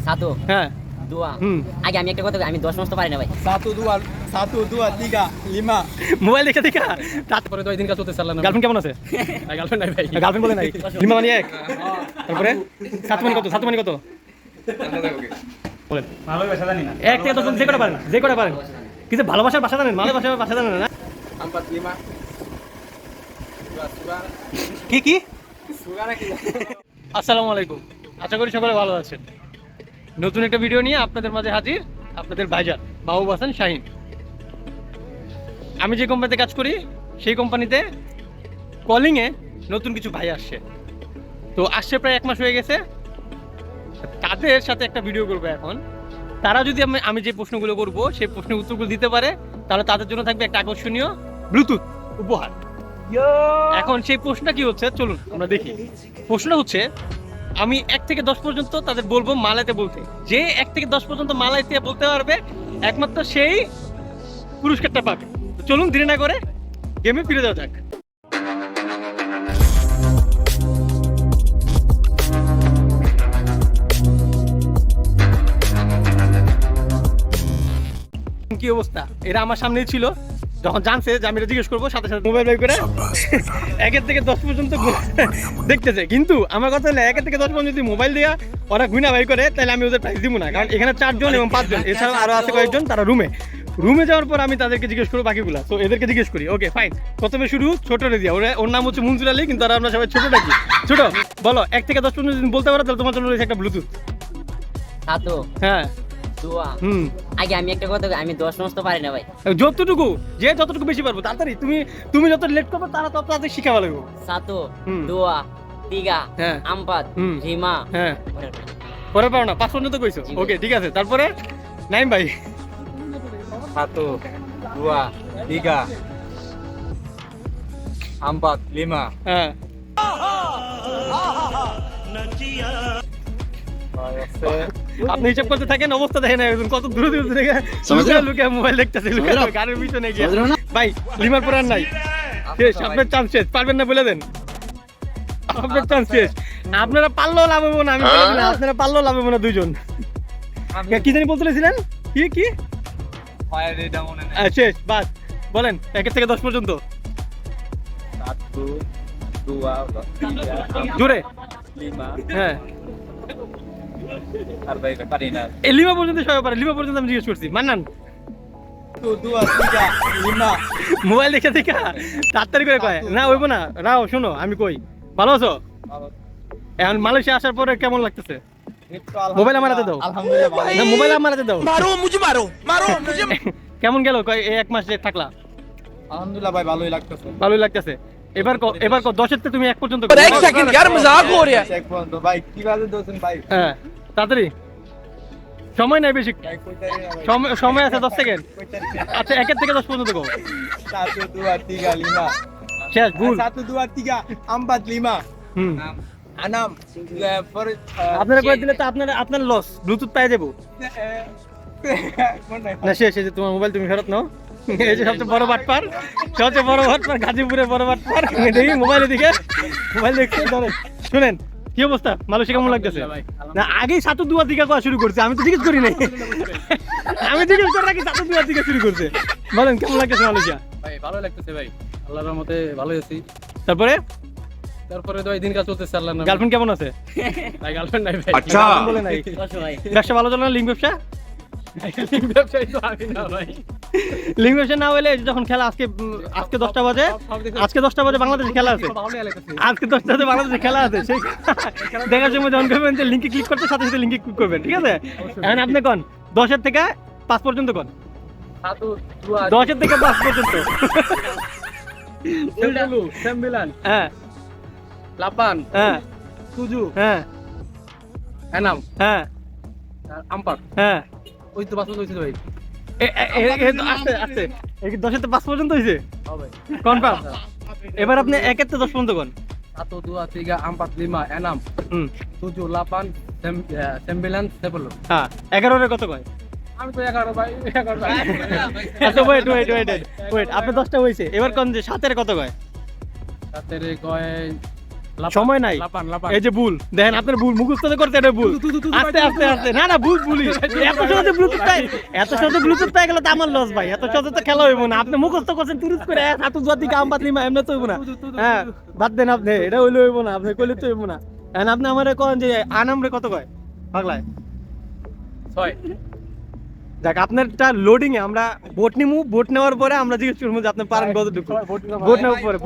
Satu, হ্যাঁ dua. Aja আমি একটা কথা আমি 10 মাস তো পারি না ভাই। Satu, dua, tiga, lima. Mobile দেখে দেখা তারপরে 2 দিন কাজ চলতে চালাম না। গার্লফ্রেন্ড কেমন আছে? গার্লফ্রেন্ড নাই ভাই। গার্লফ্রেন্ড বলে নাই লিমা মানে এক তারপরে সাত মানে কত বলেন ভালোবাসা জানি না। এক থেকে 10 যে কটা পারেন কিন্তু ভালোবাসার ভাষা জানেন ভালোবাসার ভাষা জানেন না 4, 5. Dua, sugar. কি Sugar lagi. আসসালামু আলাইকুম আশা করি সকলে ভালো আছেন নতুন একটা ভিডিও নিয়ে আপনাদের মাঝে হাজির আপনাদের ভাইজান মাহবুব হাসান শাহিন আমি যে কোম্পানিতে কাজ করি সেই কোম্পানিতে কলিংয়ে নতুন কিছু ভাই আসছে তো আসছে প্রায় 1 মাস হয়ে গেছে তাদের সাথে একটা ভিডিও করবো এখন তারা যদি আমি যে প্রশ্নগুলো করব সেই প্রশ্নের উত্তরগুলো দিতে পারে তাহলে তাদের জন্য থাকবে একটা আকর্ষণীয় ব্লুটুথ উপহার এখন সেই প্রশ্নটা কি হচ্ছে চলুন আমরা দেখি প্রশ্ন হচ্ছে আমি 1 থেকে 10 পর্যন্ত তাদের বলবো মালাইতে বলতে যে 1 থেকে 10 পর্যন্ত মালাইতে বলতে পারবে একমাত্র সেই পুরস্কারটা পাবে তো চলুন দেরি না করে গেমে ফিরে যাওয়া যাক কি অবস্থা এরা আমার সামনেই ছিল যখন জানছে যে আমি এটা জিজ্ঞেস করবো সাথে সাথে মোবাইল বের করে 1 থেকে 10 পর্যন্ত দেখতেছে কিন্তু আমার কথা হলো 1 থেকে 10 পর্যন্ত যদি মোবাইল দেওয়া ওরা গুনা বাই করে তাহলে আমি ওদের প্রাইস দিব না কারণ এখানে 4 জন এবং 5 জন এছাড়াও আরো আছে কয়েকজন তারা রুমে যাওয়ার পর আমি তাদেরকে জিজ্ঞেস করবো বাকিগুলা তো এদেরকে জিজ্ঞেস করি ওকে ফাইন প্রথমে শুরু ছোট রেজিয়া ওর নাম হচ্ছে মনজুর আলী কিন্তু আমরা সবাই ছোট ডাকি ছোট বলো 1 থেকে 10 পর্যন্ত যদি বলতে পারো তাহলে তোমার জন্য রয়েছে একটা ব্লুটুথ Satu, হ্যাঁ dua. আগে আমি একটা কথা আমি 10 মাস তো পারি না ভাই। যতটুকু বেশি পারবো তাড়াতাড়ি তুমি যত লেট করবে তারা তত তাড়াতাড়ি শিখা ভালো লাগবে 1, 2, 3, হ্যাঁ 4, 5, হ্যাঁ 6. পরে পারো না 5 পর্যন্ত কইছো ওকে ঠিক আছে তারপরে নাইম ভাই 1, 2, 3, 4, 5. হ্যাঁ আপনি হিসাব করতে থাকেন অবস্থা দেখেন একজন কত দূরে থেকে লুকে মোবাইল দেখতেছে গাড়ির পিছনে গিয়ে ভাই লিমার পর আর নাই শেষ আপনার চান্স শেষ পারবেন না বলে দেন আপনার চান্স শেষ আপনারা পারলেও লাভ হবো না আমি বলে দিলাম আপনারা পারলেও লাভ হবো না দুইজন কি জানি বলতেছিলেন কি শেষ বাস বলেন 1 থেকে 10 পর্যন্ত 1, 2, 3, জোরে 4, 5. হ্যাঁ আর ভাই পারি না। এই লিমা পর্যন্ত সবাই পারে লিমা পর্যন্ত আমি জিজ্ঞেস করছি মান্নান 1, 2, 3, 5. মোবাইল দেখে দেখা তাড়াতাড়ি করে কয় না হইব না রাও শোনো আমি কই ভালো আছো এখন মালয়েশিয়া আসার পরে কেমন লাগতেছে মোবাইল আমার হাতে দাও আলহামদুলিল্লাহ ভালো। না মোবাইল আমার হাতে দাও मारो मुझे কেমন গেল কয় এই 1 মাস যে থাকলা আলহামদুলিল্লাহ ভাই ভালোই লাগতেছে। ভালোই লাগতেছে এবার 10 থেকে তুমি 1 পর্যন্ত पर एक सेकंड यार मजाक हो रहा है চেক বন্ধ ভাই কিভাবে দোছেন ভাই? হ্যাঁ তাড়াতাড়ি সময় নাই বেশি ভাই কইতারি না ভাই। সময় আছে 10 সেকেন্ড কইতারি না। আচ্ছা 1 থেকে 10 পর্যন্ত কও 1, 2, 3, 5. শেষ ভুল 1, 2, 3, 4, 5. হুম Anam. আপনারা কই দিলে তো আপনার লস ব্লুটুথ পাই দেবো না শেষ এই যে তোমার মোবাইল তুমি ফেরত নাও এই যে সবচেয়ে বড় বাটপার গাজীপুরের বড় বাটপার দেখি মোবাইলে দিকে মোবাইল দেখতে ধরেন শুনেন কি অবস্থা মালয়েশিয়া কেমন লাগতেছে না আগেই সাতু দুয়া দিকে করা শুরু করছে আমি তো জিজ্ঞেস করি নাই আমি জিজ্ঞেস করে রাখি সাতু দুয়া দিকে শুরু করছে বলেন কেমন লাগতেছে মালয়েশিয়া ভাই ভালো লাগতেছে ভাই। আল্লাহর রহমতে ভালোই আছি। তারপরে 2 দিন কাজ চলতে চালাম না। গার্লফ্রেন্ড কেমন আছে ভাই গার্লফ্রেন্ড নাই ভাই। अच्छा গার্লফ্রেন্ড বলে নাই কত ভাই? ব্যবসা ভালো চলে না লিঙ্ক ব্যবসা ব্যবসায়ী তো আমি না ভাই। লিঙ্ক ব্যবসা না হলে যখন খেলা আজকে 10টা বাজে আজকে 10টা বাজে বাংলাদেশে খেলা আছে ভালোই লাগতেছে। আজকে 10টাতে বাংলাদেশে খেলা আছে সেই দেখার সময় যখন করবেন যে লিঙ্কে ক্লিক করতে সাথে সাথে লিঙ্কে ক্লিক করবেন ঠিক আছে এখন আপনি কোন 10 থেকে 5 পর্যন্ত কোন 1, 2, 10 থেকে 5 পর্যন্ত Sembilan, হ্যাঁ 8, হ্যাঁ 7, হ্যাঁ 6, হ্যাঁ 4. হ্যাঁ ওই তো 5 হইছে ভাই। আস্তে আস্তে 10 থেকে 5 পর্যন্ত হয়েছে হ্যাঁ ভাই। কনফার্ম এবার আপনি 1 থেকে 10 পর্যন্ত কোন 1, 2, 3, 4, 5, 6, 7, 8, 9, 10. হ্যাঁ 11 এর কত কয় আমি তো 11 ভাই 11 ভাই। আচ্ছা ওয়েট আপনি 10টা হইছে এবার কোন যে 7 এর কত কয় 7 কয় সময় নাই। লাপান লাপান এই যে ভুল দেখেন, আপনার ভুল মুখস্থ করতে, এটা ভুল। আস্তে আস্তে আস্তে, না না ভুল ভুলই। এত সহজে ব্লুটুথ পাই, এত সহজে ব্লুটুথ পাই গেলে তো আমার লস ভাই। এত সহজে তো খেলা হইব না। আপনি মুখস্থ করছেন তুরুত করে, হাতু জুয়াতি কাম পাতলি মা এমনি তো হইব না। হ্যাঁ বাদ দেন আপনি, এটা হইলে হইব না, আপনি কইলে তো হইব না। এখন আপনি আমারে কোন যে আনামরে কত কয় পাগলায়? 6 দেখ আপনারটা লোডিং এ আমরা ভোট নিমু, ভোট নেওয়ার পরে আমরা জিজ্ঞেস করবো যে আপনি পারেন কতটুকু। ভোট নেওয়ার পরে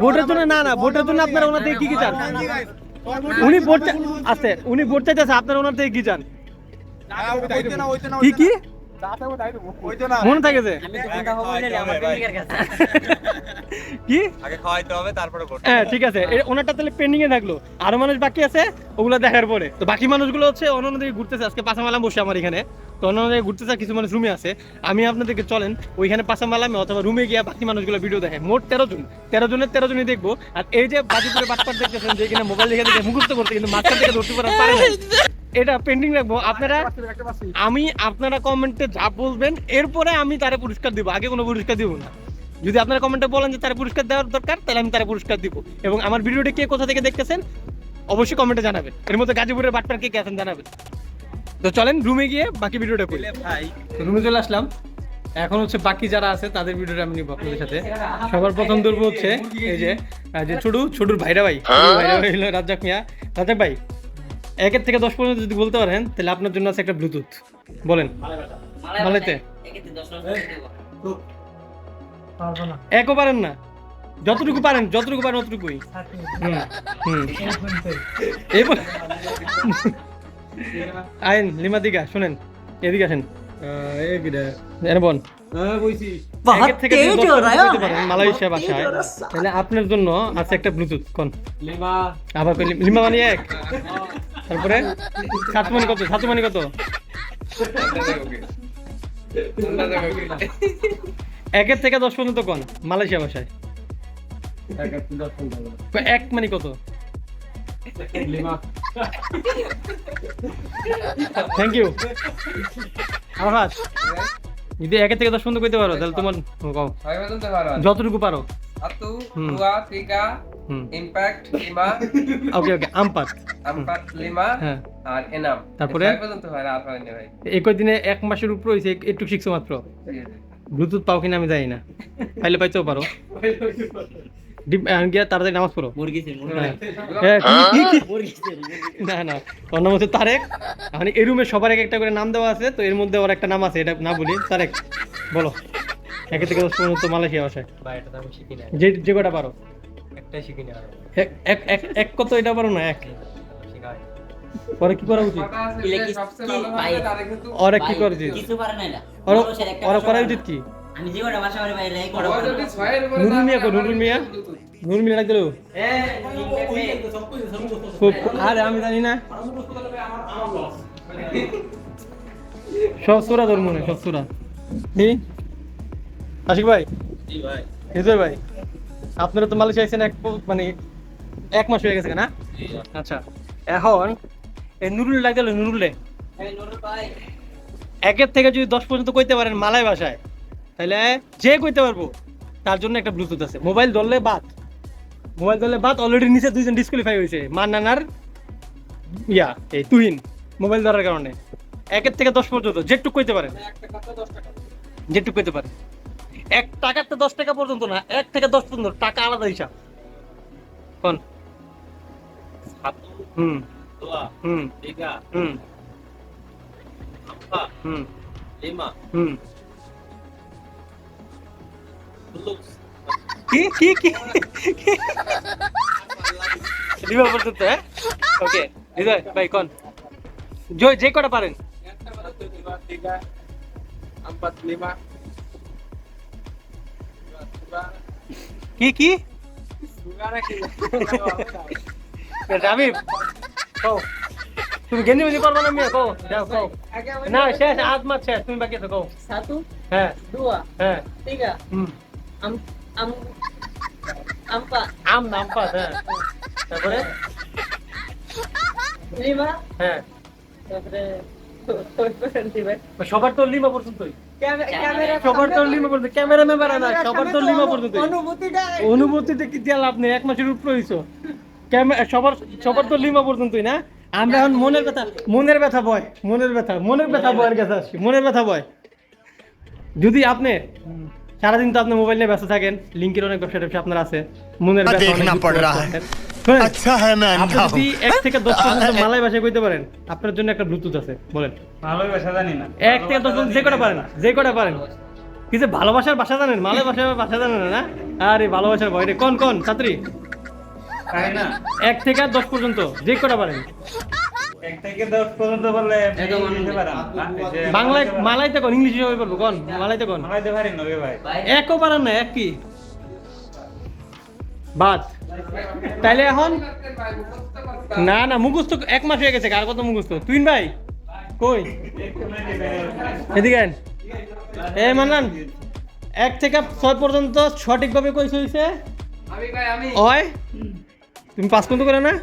ভোটের জন্য না, ভোটের জন্য আপনারা ওনার থেকে কি কি চান? উনি ভোট আছে, উনি ভোট চাইতেছে, আপনারা ওনার থেকে কি চান? কি কি মনে থাকে যে আমি তো কোনটা হবো বলে আমার প্রেমিকের কাছে। কি? আগে খাওয়াইতে হবে তারপরে ভোট। হ্যাঁ ঠিক আছে, ওনারটা তাহলে পেন্ডিং এ থাকলো। আরো মানুষ বাকি আছে, ওগুলো দেখার পরে। তো বাকি মানুষগুলো হচ্ছে অন্য দিকে ঘুরতেছে। আজকে পাঁচামালাম বসে আমার এখানে, তো অন্য দিকে ঘুরতেছে, কিছু মানুষ রুমে আছে। আমি আপনাদেরকে চলেন ওইখানে পাঁচামালামে অথবা রুমে গিয়ে বাকি মানুষগুলো ভিডিও দেখে। মোট 13 জন, 13 জনের 13 জনই দেখবো। আর এই যে বাজিপুরে বাটপার দেখতেছেন, যে কিনা মোবাইল দেখে দেখে মুখস্থ করতে, কিন্তু মাঝখান থেকে ধরতে পারে না, এটা পেন্ডিং রাখবো। আপনারা আপনারা কমেন্টে যা বলবেন, এরপরে আমি তারে পুরস্কার দিব, আগে কোনো পুরস্কার দিব না। যদি আপনারা কমেন্টে বলেন যে তারা পুরস্কার দেওয়ার দরকার, তাহলে আমি তারা পুরস্কার দিব। এবং আমার ভিডিওটা কে কোথা থেকে দেখতেছেন অবশ্যই কমেন্টে জানাবেন। এর মধ্যে গাজীপুরের বাটপার কে কে আছেন জানাবেন। তো চলেন রুমে গিয়ে বাকি ভিডিওটা করি। রুমে চলে আসলাম, এখন হচ্ছে বাকি যারা আছে তাদের ভিডিওটা আমি নিব আপনাদের সাথে। সবার প্রথম ধরবো হচ্ছে এই যে ছোটুর ভাইরা ভাই, ভাইরা ভাই হলো রাজ্জাক মিয়া। রাজ্জাক ভাই 1 থেকে 10 পর্যন্ত যদি বলতে পারেন, তাহলে আপনার জন্য আছে একটা ব্লুটুথ। বলেন মালাইতে। একেতে 10 নম্বর দেবো। একও পারেন না, যতটুকু পারেন অতটুকুই। আইন লিমা দিঘা শোনেন, এদিকে আসেন। বোন একের থেকে যদি 10 পর্যন্ত বলতে পারেন মালয়েশিয়া ভাষায়, তাহলে আপনার জন্য আছে একটা ব্লুটুথ। কোন আবার লিমা মানে 1, তারপরে সাতমানি কত? 1 থেকে 10 পর্যন্ত কোন মালয়েশিয়া ভাষায়? 1 মানে কত? Thank you. আমার যদি 1 থেকে 10 পর্যন্ত কইতে পারো, তাহলে তোমার কও যতটুকু পারো। Satu, dua, tiga, impact, 5, ওকে ওকে আমপাত। 5, হ্যাঁ আর enam। তারপরে? ছয় পর্যন্ত হয় না, আর হয়নি ভাই। একই দিনে 1 মাসের উপর হইছে, একটু শিখছো মাত্র। ঠিক আছে। ব্লুটুথ পাও কিনা আমি জানি না, পাইলে পাইতেও পারো। গিয়া তাড়াতাড়ি নামাজ পড়ো। হ্যাঁ, না না, ওর নাম হচ্ছে তারেক। মানে এই রুমে সবার একটা করে নাম দেওয়া আছে, তো এর মধ্যে ওর একটা নাম আছে, এটা না বলি। তারেক বলো 1 থেকে 10 পর্যন্ত মালয়েশিয়া ভাষায় যে কটা পারো। এক কত এটা পারো না? 1 পরে কি করা উচিত? কথা আছে যে ইলেকট্রিক সবচেয়ে কি ভালো ভাই? হয়, তারে কিন্তু ওরা কি করে উচিত? কিছু পারে না এটা। ওরা মানুষের একটা ওরা ভাষা করা পারে উচিত না। কি? আমি জীবনে ভাষা পারি ভাই, এই করে। ও যদি 6 এর উপরে নুরুল না মিয়া কো, পারে, নুরুল মিয়া, নুরুল মিয়া ডাক দিলো। আরে আমি জানি না, সব সুরা ধর্ম নেই, সব সুরা। কি আশিক ভাই? হৃদয় ভাই, আপনারা তো মালয়েশিয়া আইছেন মানে 1 মাস হয়ে গেছে না? আচ্ছা, এখন এই নুরুল ডাক দিলো, নুরুলে এই নুরুল ভাই 1 থেকে যদি 10 পর্যন্ত কইতে পারেন মালয় ভাষায়, তাহলে যে কইতে পারবো তার জন্য একটা ব্লুটুথ আছে। মোবাইল ধরলে বাদ, অলরেডি নিচে 2 জন ডিসকোয়ালিফাই হয়েছে, মান্নানার এই তুহিন, মোবাইল ধরার কারণে। 1 থেকে 10 পর্যন্ত যেটুক কইতে পারেন, যেটুক কইতে পারেন। 1 টাকাতে 10 টাকা পর্যন্ত না, 1 থেকে 10 পর্যন্ত টাকা আলাদা হিসাব। কোন হুম হুম হুম হুম কি লিমা পর্যন্ত? হ্যাঁ ওকে হৃদয় ভাই কোন যে কটা পারেন? কি রাবিব কও, তুমি গেঞ্জি মেঞ্জি করবা না? মিয়া কও, যাও কও। না শেষ, আজমাত শেষ, তুমি বাকি আছো কও। 1, হ্যাঁ 2, হ্যাঁ 3, হুম empat, আম নাম পাস। হ্যাঁ তারপরে 5, হ্যাঁ তারপরে সবার তো লিমা পর্যন্তই, ক্যামেরা সবার তো লিমা পর্যন্ত। ক্যামেরা মেম্বার না, সবার তো লিমা পর্যন্ত। অনুভূতিতে কি দিয়া লাভ নেই, 1 মাসের উপরে হইছো। সবার তো লিমা পর্যন্তই না। আমরা এখন মনের ব্যথা বয়ের কাছে আসছি। মনের ব্যথা বয়, যদি আপনি সারাদিন তো আপনি মোবাইল নিয়ে ব্যস্ত থাকেন, লিঙ্কের অনেক ব্যবসা আপনার আছে, মনের ব্যথা देखना पड़ रहा है। শোনেন, अच्छा है मैं আপনি अंधा যদি हूँ। 1 থেকে 10 পর্যন্ত মালয় ভাষায় কইতে পারেন, আপনার জন্য একটা ব্লুটুথ আছে। বলেন, ভালোই ভাষা জানি না 1 থেকে 10 পর্যন্ত যে কটা পারেন। কিছু ভালোবাসার ভাষা জানেন, মালয় ভাষা জানেন না? আরে ভালোবাসার ভয় রে, কোন ছাত্রী? তাই না 1 থেকে 10 পর্যন্ত যে কটা পারেন। 1 থেকে 10 পর্যন্ত বললে নিতে পারেন বাংলায় মালাইতে কোন, ইংলিশে সবাই বলবো কোন, মালাইতে কোন? মালাইতে পারি না রে ভাই একও পারেন না, এক কি বাদ। তাইলে এখন না মুখস্থ 1 মাস হয়ে গেছে, আর কত মুখস্থ? তুই ভাই কই এদিকে আন। মান্নান 1 থেকে 6 পর্যন্ত সঠিকভাবে কইছে হইছে আমি ভাই আমি ওই তুমি 5 পর্যন্ত করে না,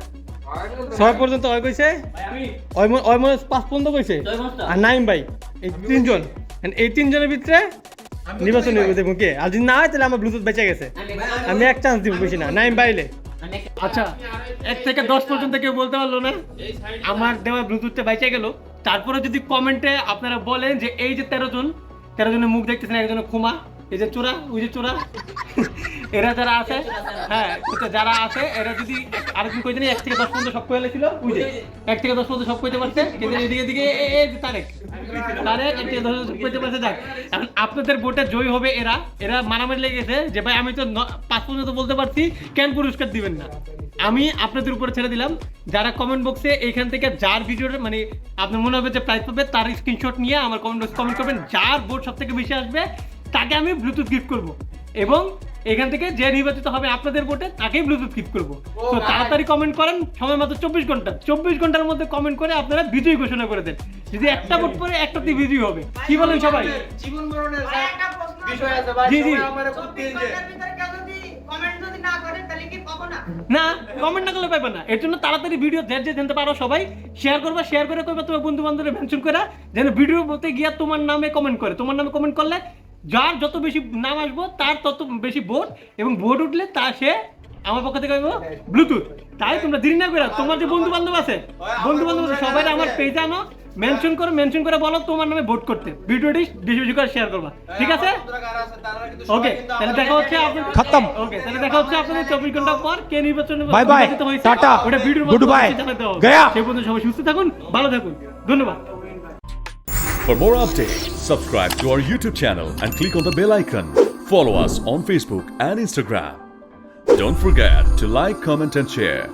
6 পর্যন্ত ওই কইছে, ওই মনে 5 পর্যন্ত কইছে। আর নাইম ভাই, এই 3 জন, এই 3 জনের ভিতরে নির্বাচন হয়ে গেছে মুখে। আর যদি না হয় তাহলে আমার ব্লুটুথ বেঁচে গেছে। আমি 1 চান্স দিব, বেশি না। নাইম বাইলে আচ্ছা 1 থেকে 10 পর্যন্ত কেউ বলতে পারলো না, আমার দেওয়া ব্লুটুথটা বেঁচে গেল। তারপরে যদি কমেন্টে আপনারা বলেন যে এই যে 13 জনের মুখ দেখতেছেন, একজনের খুমা, এই যে চোরা, ওই যে চোরা, এরা যারা আছে, হ্যাঁ যারা আছে, এরা যদি আরেকদিন কই জানি 1 থেকে 10 পর্যন্ত সব কইলে ছিল, ওই যে 1 থেকে 10 পর্যন্ত সব কইতে পারছে, কিন্তু এদিকে এই যে তারেক 1 থেকে 10 সব কইতে পারছে। যাক, এখন আপনাদের ভোটে জয়ী হবে এরা মারামারি লেগেছে যে ভাই আমি তো 5 পর্যন্ত বলতে পারছি, কেন পুরস্কার দিবেন না? আমি আপনাদের উপরে ছেড়ে দিলাম। যারা কমেন্ট বক্সে এইখান থেকে যার ভিডিওর মানে আপনার মনে হবে যে প্রাইজ পাবে, তার স্ক্রিনশট নিয়ে আমার কমেন্ট বক্সে কমেন্ট করবেন। যার ভোট সব থেকে বেশি আসবে তাকে আমি ব্লুটুথ গিফট করব, এবং এখান থেকে যে নির্বাচিত হবে আপনাদের ভোটে তাকেই ব্লুটুথ গিফট করব। তো তাড়াতাড়ি কমেন্ট করেন, সময় মাত্র 24 ঘন্টার মধ্যে কমেন্ট করে আপনারা বিজয়ী ঘোষণা করে দেন। যদি একটা ভোট পরে একটাতেই বিজয়ী হবে। কি বলেন সবাই? জীবন মরণের একটা প্রশ্ন বিষয় আছে জি জি আমারে বুদ্ধি যে ভিতরে কেউ যদি কমেন্ট যদি না করে তাহলে কি পাবো না? না, কমেন্ট না করলে পাবে না। এর জন্য তাড়াতাড়ি ভিডিও যে জানতে পারো সবাই শেয়ার করে কইবা তোমার বন্ধু বান্ধবদের মেনশন করে, যেন ভিডিও বলতে গিয়া তোমার নামে কমেন্ট করে। তোমার নামে কমেন্ট করলে যার যত বেশি নাম আসবো তার তত বেশি ভোট, এবং ভোট উঠলে তা সে আমার পক্ষ থেকে ব্লুটুথ। তাই তোমরা দেরি না করে তোমার যে বন্ধু বান্ধব আছে সবাই আমার পেজে আনো, মেনশন করে বলো তোমার নামে ভোট করতে। ভিডিওটি বেশি করে শেয়ার করবা, ঠিক আছে? ওকে, তাহলে দেখা হচ্ছে আপনাদের खत्म। ওকে, তাহলে দেখা হচ্ছে আপনাদের 24 ঘন্টা পর কে নির্বাচনে বাই বাই, নির্বাচিত হয়েছে। টাটা, ওটা ভিডিওর গুড বাই, গয়া। সেই পর্যন্ত সবাই সুস্থ থাকুন, ভালো থাকুন, ধন্যবাদ। For more updates, subscribe to our YouTube channel and click on the bell icon. Follow us on Facebook and Instagram. Don't forget to like, comment and share.